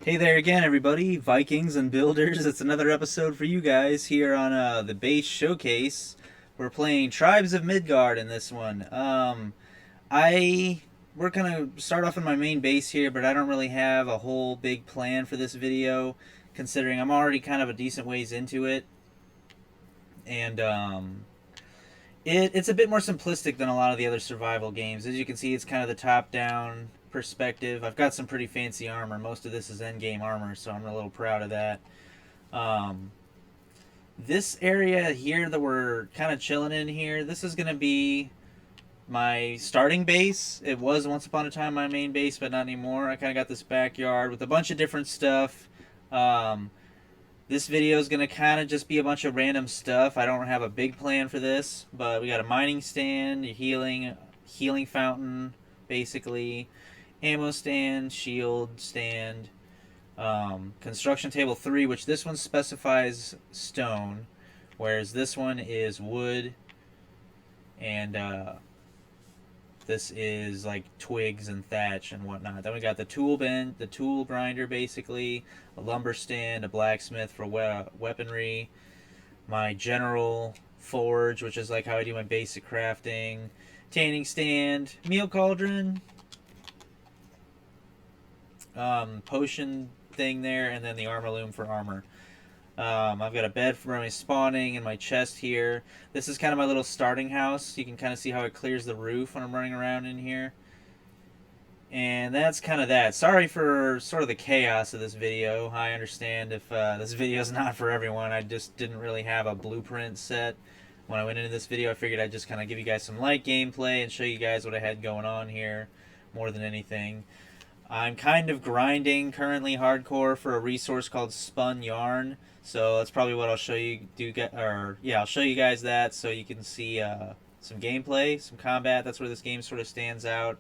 Hey there again, everybody, Vikings and Builders. It's another episode for you guys here on the base showcase. We're playing Tribes of Midgard in this one. I we're gonna start off in my main base here, but I don't really have a whole big plan for this video, considering I'm already kind of a decent ways into it, and it's a bit more simplistic than a lot of the other survival games. As you can see, it's kind of the top-down perspective. I've got some pretty fancy armor. Most of this is endgame armor, so I'm a little proud of that. Um, this area here that we're kind of chilling in here, this is going to be my starting base. It was once upon a time my main base, but not anymore. I kind of got this backyard with a bunch of different stuff. Um, this video is going to kind of just be a bunch of random stuff. I don't have a big plan for this, but we got a mining stand, a healing fountain, basically, ammo stand, shield stand, construction table 3, which this one specifies stone, whereas this one is wood, and this is like twigs and thatch and whatnot. Then we got the tool bin, the tool grinder, basically, a lumber stand, a blacksmith for weaponry, my general forge, which is like how I do my basic crafting, tanning stand, meal cauldron, potion thing there, and then the armor loom for armor. I've got a bed for my spawning and my chest here. This is kind of my little starting house. You can kind of see how it clears the roof when I'm running around in here. And that's kind of that. Sorry for sort of the chaos of this video. I understand if this video is not for everyone. I just didn't really have a blueprint set. When I went into this video, I figured I'd just kind of give you guys some light gameplay and show you guys what I had going on here more than anything. I'm kind of grinding currently hardcore for a resource called spun yarn, so that's probably what I'll show you. I'll show you guys that so you can see some gameplay, some combat. That's where this game sort of stands out.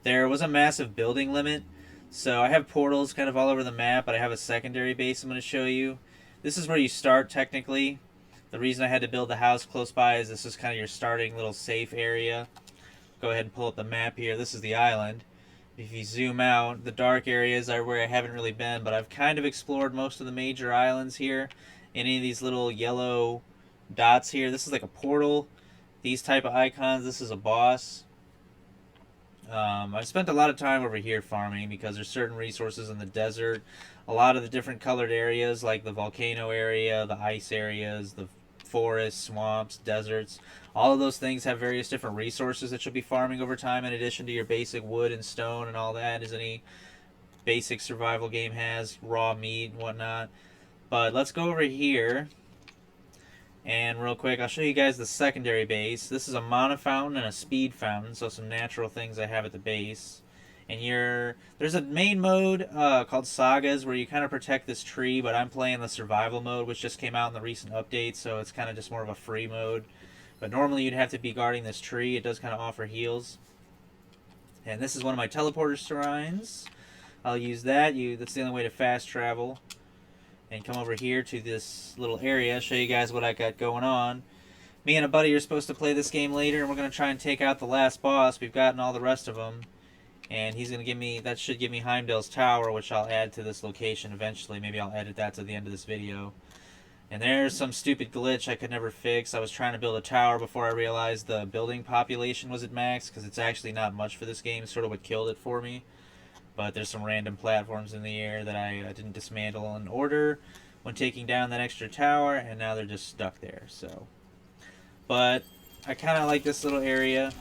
There was a massive building limit, so I have portals kind of all over the map, but I have a secondary base I'm going to show you. This is where you start technically. The reason I had to build the house close by is this is kind of your starting little safe area. Go ahead and pull up the map here. This is the island. If you zoom out, the dark areas are where I haven't really been, but I've kind of explored most of the major islands here. Any of these little yellow dots here, this is like a portal. These type of icons, this is a boss. I've spent a lot of time over here farming because there's certain resources in the desert. A lot of the different colored areas, like the volcano area, the ice areas, the forests, swamps, deserts. All of those things have various different resources that you'll be farming over time in addition to your basic wood and stone and all that, as any basic survival game has, raw meat and whatnot. But let's go over here, and real quick, I'll show you guys the secondary base. This is a mana fountain and a speed fountain, so some natural things I have at the base. And there's a main mode called Sagas where you kind of protect this tree, but I'm playing the survival mode, which just came out in the recent update, so it's kind of just more of a free mode. But normally you'd have to be guarding this tree. It does kind of offer heals. And this is one of my teleporter shrines. I'll use that. That's the only way to fast travel. And come over here to this little area, show you guys what I got going on. Me and a buddy are supposed to play this game later, and we're going to try and take out the last boss. We've gotten all the rest of them. And he's going to give me, that should give me Heimdall's Tower, which I'll add to this location eventually. Maybe I'll edit that to the end of this video. And there's some stupid glitch I could never fix. I was trying to build a tower before I realized the building population was at max, because it's actually not much for this game. It's sort of what killed it for me. But there's some random platforms in the air that I didn't dismantle in order when taking down that extra tower, and now they're just stuck there. So, but I kind of like this little area.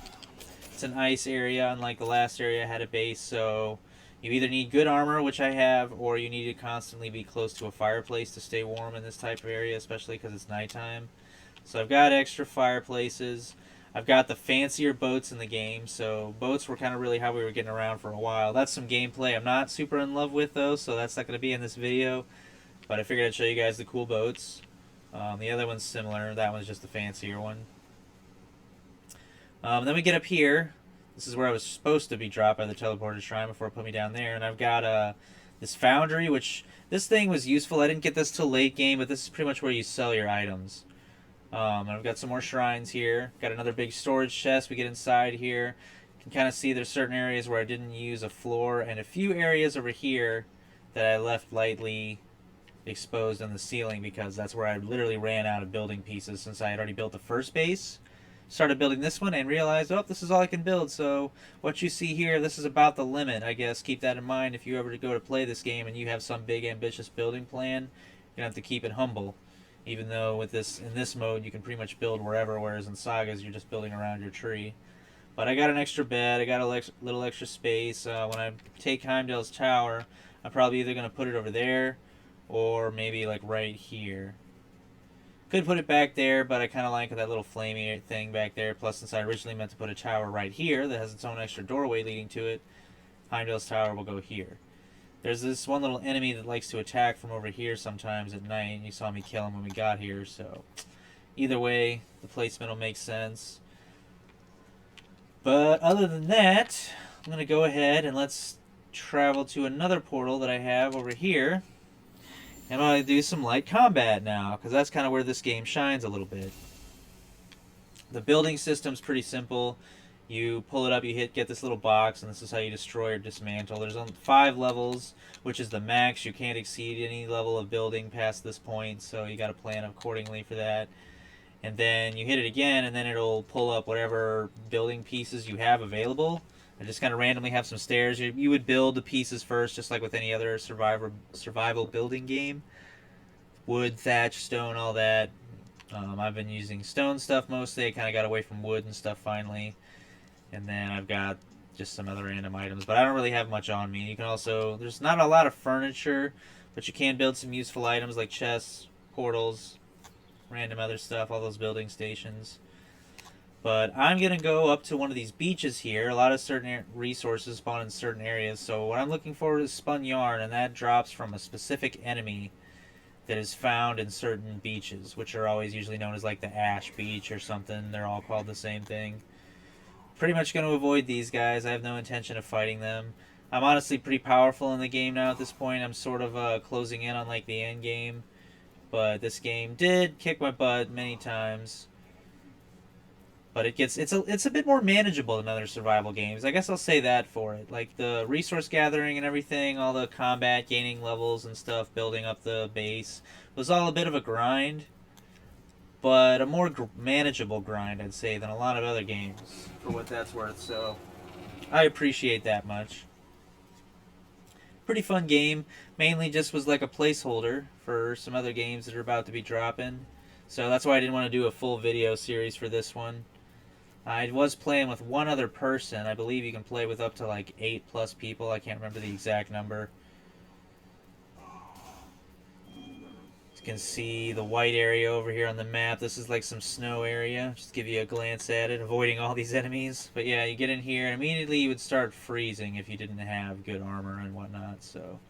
It's an ice area, unlike the last area I had a base, so you either need good armor, which I have, or you need to constantly be close to a fireplace to stay warm in this type of area, especially because it's nighttime. So I've got extra fireplaces. I've got the fancier boats in the game, so boats were kind of really how we were getting around for a while. That's some gameplay I'm not super in love with, though, so that's not going to be in this video. But I figured I'd show you guys the cool boats. The other one's similar. That one's just the fancier one. Then we get up here. This is where I was supposed to be dropped by the teleporter shrine before it put me down there. And I've got this foundry, which this thing was useful. I didn't get this till late game, but this is pretty much where you sell your items. And I've got some more shrines here. Got another big storage chest. We get inside here. You can kind of see there's certain areas where I didn't use a floor, and a few areas over here that I left lightly exposed on the ceiling because that's where I literally ran out of building pieces since I had already built the first base. Started building this one and realized, oh, this is all I can build. So what you see here, this is about the limit, I guess. Keep that in mind if you ever go to play this game and you have some big ambitious building plan. You're gonna have to keep it humble. Even though with this in this mode you can pretty much build wherever, whereas in Sagas you're just building around your tree. But I got an extra bed, I got a little extra space. When I take Heimdall's tower, I'm probably either gonna put it over there or maybe like right here. Could put it back there, but I kind of like that little flamey thing back there. Plus, since I originally meant to put a tower right here that has its own extra doorway leading to it, Heimdall's tower will go here. There's this one little enemy that likes to attack from over here sometimes at night, and you saw me kill him when we got here, so either way, the placement will make sense. But other than that, I'm going to go ahead and let's travel to another portal that I have over here. And I'm going to do some light combat now, because that's kind of where this game shines a little bit. The building system's pretty simple. You pull it up, you get this little box, and this is how you destroy or dismantle. There's only 5 levels, which is the max. You can't exceed any level of building past this point, so you got to plan accordingly for that. And then you hit it again, and then it'll pull up whatever building pieces you have available. I just kind of randomly have some stairs. You would build the pieces first, just like with any other survival building game. Wood, thatch, stone, all that. I've been using stone stuff mostly. I kind of got away from wood and stuff finally. And then I've got just some other random items. But I don't really have much on me. You can also... There's not a lot of furniture, but you can build some useful items like chests, portals, random other stuff, all those building stations. But I'm going to go up to one of these beaches here. A lot of certain resources spawn in certain areas. So what I'm looking for is spun yarn, and that drops from a specific enemy that is found in certain beaches, which are always usually known as like the Ash Beach or something. They're all called the same thing. Pretty much going to avoid these guys. I have no intention of fighting them. I'm honestly pretty powerful in the game now at this point. I'm sort of closing in on like the end game. But this game did kick my butt many times. But it's a bit more manageable than other survival games. I guess I'll say that for it. Like the resource gathering and everything, all the combat, gaining levels and stuff, building up the base, was all a bit of a grind. But a more manageable grind, I'd say, than a lot of other games, for what that's worth. So I appreciate that much. Pretty fun game. Mainly just was like a placeholder for some other games that are about to be dropping. So that's why I didn't want to do a full video series for this one. I was playing with one other person. I believe you can play with up to like 8+ people. I can't remember the exact number. You can see the white area over here on the map. This is like some snow area. Just give you a glance at it, avoiding all these enemies. But yeah, you get in here and immediately you would start freezing if you didn't have good armor and whatnot. So,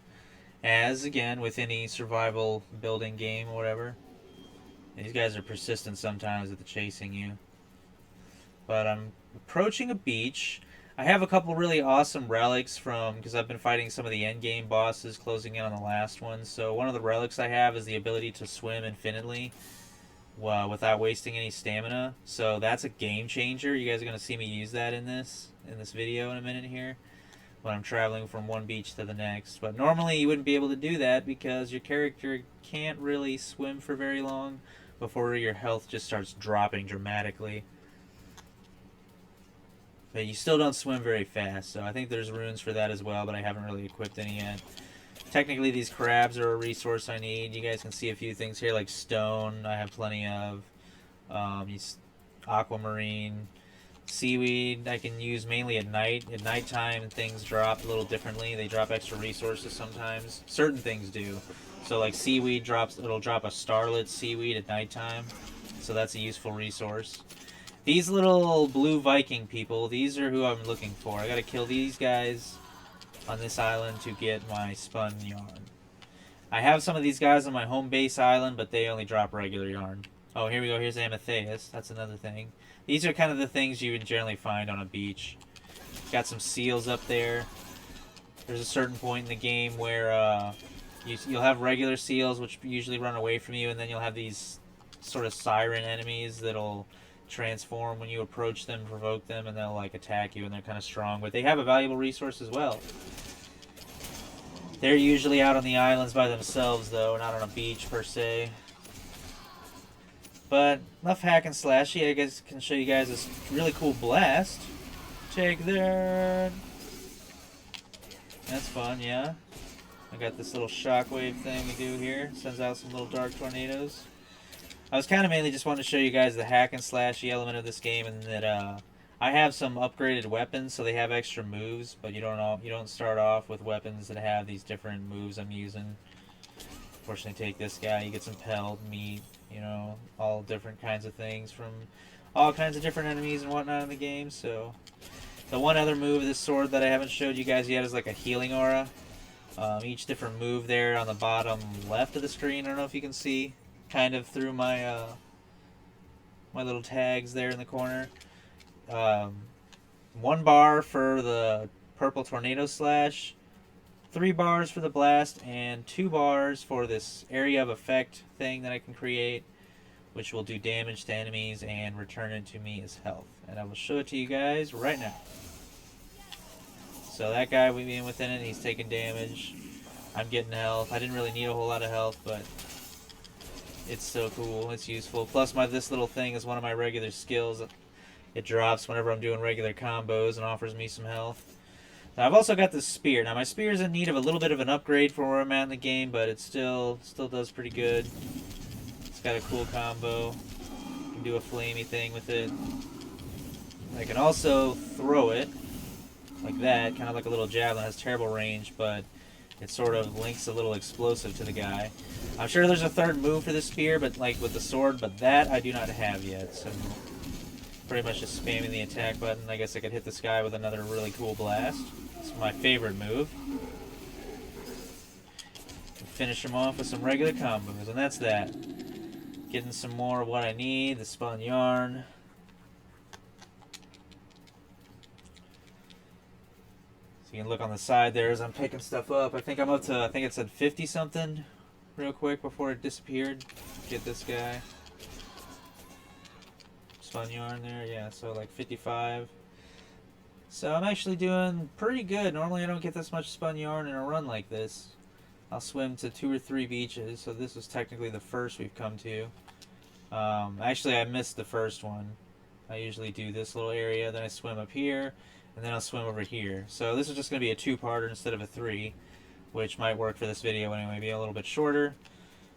as again with any survival building game or whatever, these guys are persistent sometimes with the chasing you. But I'm approaching a beach. I have a couple really awesome relics because I've been fighting some of the endgame bosses, closing in on the last one. So one of the relics I have is the ability to swim infinitely without wasting any stamina. So that's a game changer. You guys are going to see me use that in this video in a minute here, when I'm traveling from one beach to the next. But normally you wouldn't be able to do that because your character can't really swim for very long before your health just starts dropping dramatically. But you still don't swim very fast, so I think there's runes for that as well, but I haven't really equipped any yet. Technically, these crabs are a resource I need. You guys can see a few things here, like stone, I have plenty of. Aquamarine. Seaweed I can use mainly at night. At nighttime, things drop a little differently. They drop extra resources sometimes. Certain things do. So like seaweed it'll drop a starlit seaweed at nighttime. So that's a useful resource. These little blue Viking people, these are who I'm looking for. I gotta kill these guys on this island to get my spun yarn. I have some of these guys on my home base island, but they only drop regular yarn. Oh, here we go. Here's Amethyst. That's another thing. These are kind of the things you would generally find on a beach. Got some seals up there. There's a certain point in the game where you'll have regular seals, which usually run away from you, and then you'll have these sort of siren enemies that'll transform when you approach them, provoke them, and they'll like attack you, and they're kind of strong, but they have a valuable resource as well. They're usually out on the islands by themselves, though, not on a beach per se. But enough hack and slashy. I guess can show you guys this really cool blast. Take that. That's fun, yeah. I got this little shockwave thing we do here. Sends out some little dark tornadoes. I was kind of mainly just wanting to show you guys the hack and slashy element of this game, and that I have some upgraded weapons, so they have extra moves, but you don't start off with weapons that have these different moves I'm using. Fortunately, take this guy. You get some pelt, meat, you know, all different kinds of things from all kinds of different enemies and whatnot in the game. So the one other move of this sword that I haven't showed you guys yet is like a healing aura. Each different move there on the bottom left of the screen. I don't know if you can see, kind of through my my little tags there in the corner. 1 bar for the purple tornado slash, 3 bars for the blast, and 2 bars for this area of effect thing that I can create, which will do damage to enemies and return it to me as health. And I will show it to you guys right now. So that guy we being within it, he's taking damage. I'm getting health. I didn't really need a whole lot of health, but it's so cool. It's useful. Plus, this little thing is one of my regular skills. It drops whenever I'm doing regular combos and offers me some health. Now, I've also got this spear. Now, my spear is in need of a little bit of an upgrade for where I'm at in the game, but it still does pretty good. It's got a cool combo. You can do a flamey thing with it. I can also throw it like that, kind of like a little javelin. It has terrible range, but it sort of links a little explosive to the guy. I'm sure there's a third move for this spear, but like with the sword, but that I do not have yet. So pretty much just spamming the attack button. I guess I could hit this guy with another really cool blast. It's my favorite move. Finish him off with some regular combos, and that's that. Getting some more of what I need, the spun yarn. So you can look on the side there as I'm picking stuff up. I think I'm up to, I think it said 50 something real quick before it disappeared. Get this guy. Spun yarn there, yeah, so like 55. So I'm actually doing pretty good. Normally I don't get this much spun yarn in a run like this. I'll swim to 2 or 3 beaches, so this was technically the first we've come to. Actually, I missed the first one. I usually do this little area, then I swim up here, and then I'll swim over here. So this is just going to be a 2-parter instead of a 3, which might work for this video anyway, be a little bit shorter.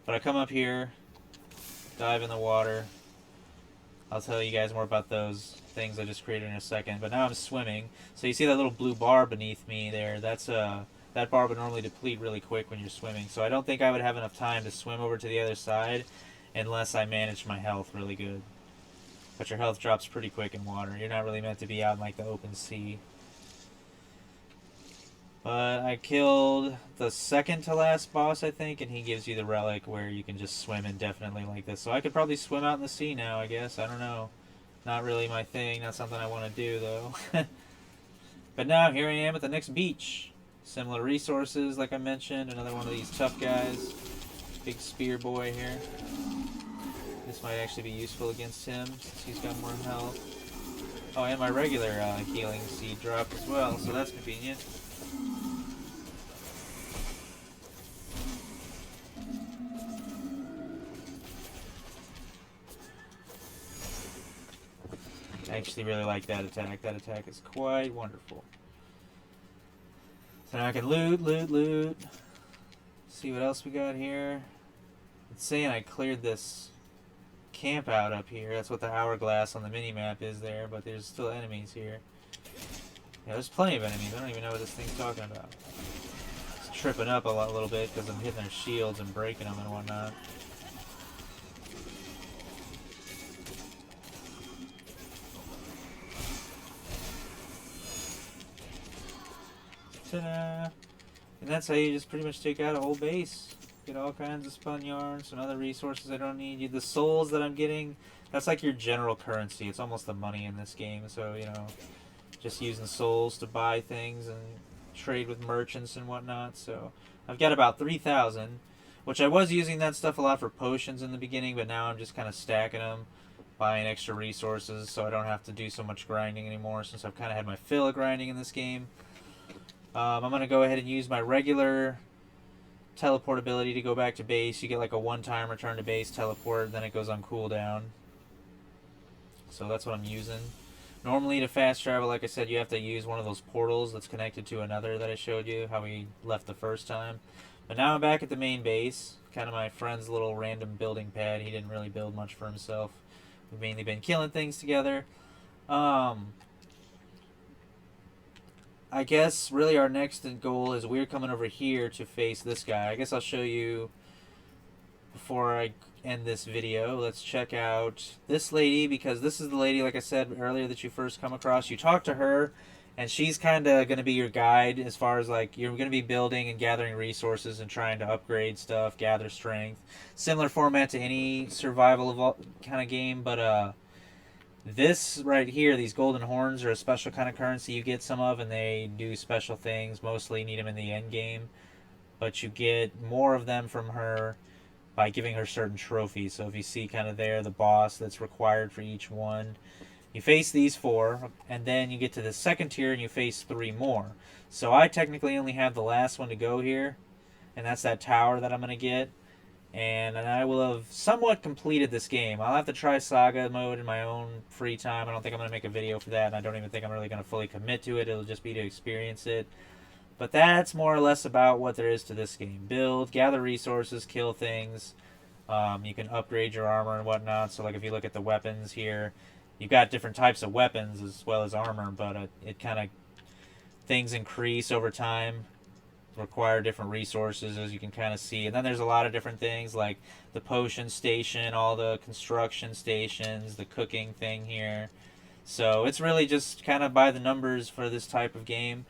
But I come up here, dive in the water. I'll tell you guys more about those things I just created in a second. But now I'm swimming. So you see that little blue bar beneath me there? That's that bar would normally deplete really quick when you're swimming. So I don't think I would have enough time to swim over to the other side unless I manage my health really good. But your health drops pretty quick in water. You're not really meant to be out in like the open sea. But I killed the second to last boss, I think, and he gives you the relic where you can just swim indefinitely like this. So I could probably swim out in the sea now, I guess. I don't know. Not really my thing. Not something I want to do, though. But now, here I am at the next beach. Similar resources, like I mentioned. Another one of these tough guys. Big spear boy here. This might actually be useful against him, since he's got more health. Oh, and my regular healing seed dropped as well, so that's convenient. I actually really like that attack. That attack is quite wonderful. So now I can loot. See what else we got here. It's saying I cleared this camp out up here. That's what the hourglass on the mini-map is there, but there's still enemies here. Yeah, there's plenty of enemies. I don't even know what this thing's talking about. It's tripping up a little bit because I'm hitting their shields and breaking them and whatnot. Ta-da! And that's how you just pretty much take out a whole base. Get all kinds of spun yarn, some other resources I don't need. The souls that I'm getting, that's like your general currency. It's almost the money in this game. So, you know, just using souls to buy things and trade with merchants and whatnot. So I've got about 3,000, which I was using that stuff a lot for potions in the beginning, but now I'm just kind of stacking them, buying extra resources so I don't have to do so much grinding anymore since I've kind of had my fill of grinding in this game. I'm going to go ahead and use my regular teleportability to go back to base. You get like a one-time return to base teleport, then it goes on cooldown. So that's what I'm using. Normally to fast travel, like I said, you have to use one of those portals that's connected to another that I showed you, how we left the first time. But now I'm back at the main base, kind of my friend's little random building pad. He didn't really build much for himself. We've mainly been killing things together. I guess really our next goal is we're coming over here to face this guy. I guess I'll show you before I end this video. Let's check out this lady, because this is the lady, like I said earlier, that you first come across. You talk to her, and she's kind of going to be your guide as far as like you're going to be building and gathering resources and trying to upgrade stuff, gather strength. Similar format to any survival kind of game, but this right here, these golden horns are a special kind of currency you get some of, and they do special things. Mostly need them in the end game, but you get more of them from her by giving her certain trophies. So if you see kind of there the boss that's required for each one, you face these 4, and then you get to the second tier and you face 3 more. So I technically only have the last one to go here, and that's that tower that I'm going to get. And I will have somewhat completed this game. I'll have to try Saga mode in my own free time. I don't think I'm going to make a video for that, and I don't even think I'm really going to fully commit to it. It'll just be to experience it. But that's more or less about what there is to this game. Build, gather resources, kill things. You can upgrade your armor and whatnot. So like if you look at the weapons here, you've got different types of weapons as well as armor, but it kind of, things increase over time, require different resources, as you can kind of see. And then there's a lot of different things like the potion station, all the construction stations, the cooking thing here. So it's really just kind of by the numbers for this type of game,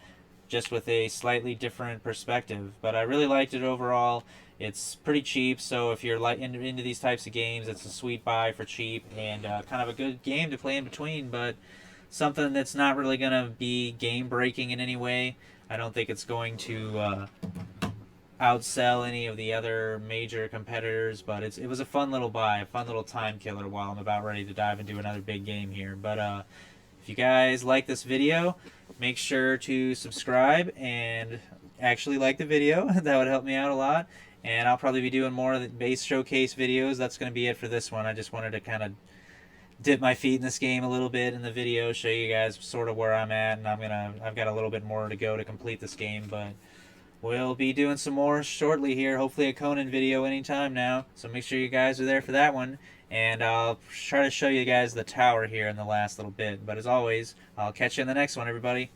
just with a slightly different perspective. But I really liked it overall. It's pretty cheap, so if you're into these types of games, it's a sweet buy for cheap, and kind of a good game to play in between, but something that's not really going to be game breaking in any way. I don't think it's going to outsell any of the other major competitors, but it was a fun little buy, a fun little time killer while I'm about ready to dive into another big game here. But if you guys like this video, make sure to subscribe and actually like the video. That would help me out a lot. And I'll probably be doing more of the base showcase videos. That's going to be it for this one. I just wanted to kind of dip my feet in this game a little bit in the video, show you guys sort of where I'm at, and I've got a little bit more to go to complete this game, but we'll be doing some more shortly here, hopefully a Conan video anytime now, so make sure you guys are there for that one, and I'll try to show you guys the tower here in the last little bit, but as always, I'll catch you in the next one, everybody.